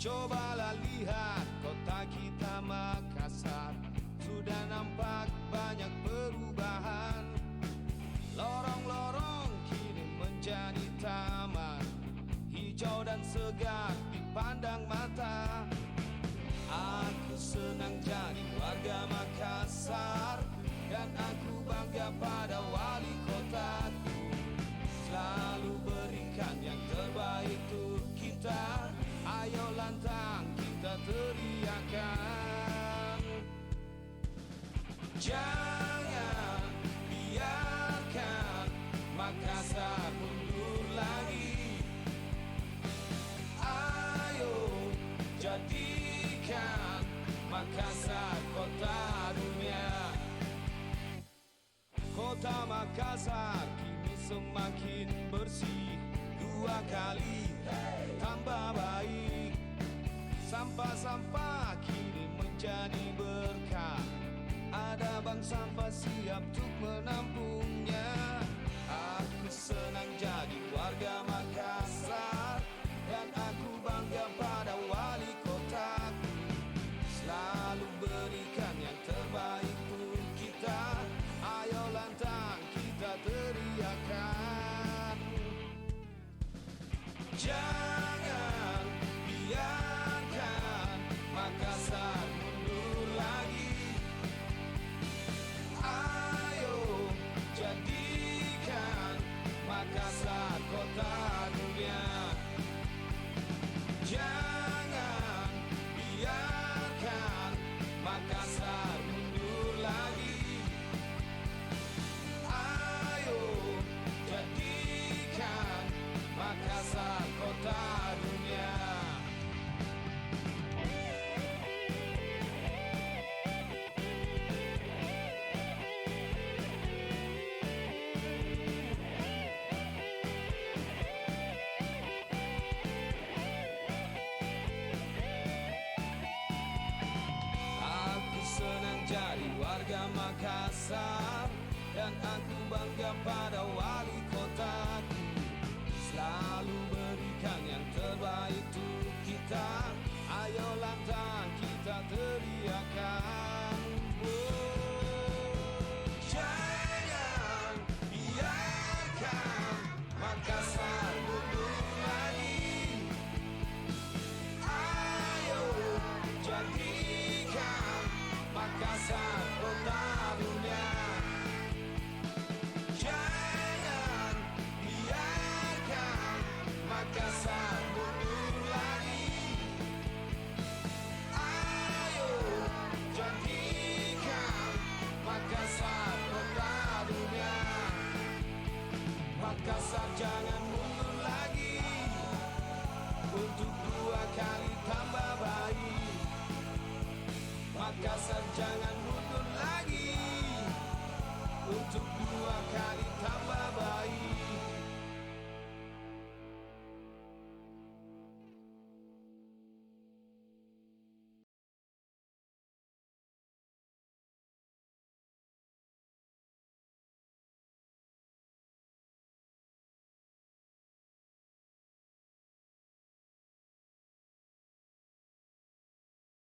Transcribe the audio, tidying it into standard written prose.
Cobalah lihat kota kita Makassar, sudah nampak banyak perubahan. Lorong-lorong kini menjadi taman, hijau dan segar dipandang mata. Aku senang jadi warga Makassar, dan aku bangga pada wali kotaku. Selalu berikan yang terbaik untuk kita. Ayo lantang kita teriakan. Jangan biarkan Makassar mundur lagi. Ayo jadikan Makassar kota dunia. Kota Makassar kini semakin bersih, 2 kali tambah baik. Sampah-sampah kini menjadi berkah, ada bank sampah siap untuk menampungnya. Aku senang jadi warga Makassar, dan aku bangga pada wali kotaku. Selalu berikan yang terbaik untuk kita. Ayo lantang kita teriakan. Jangan biarkan Makassar mundur lagi. Ayo jadikan Makassar kota dunia. Jangan biarkan Makassar mundur lagi. Ayo jadikan Makassar kota dunia. Aku senang jadi warga Makassar, dan aku bangga pada wali kotaku. Selalu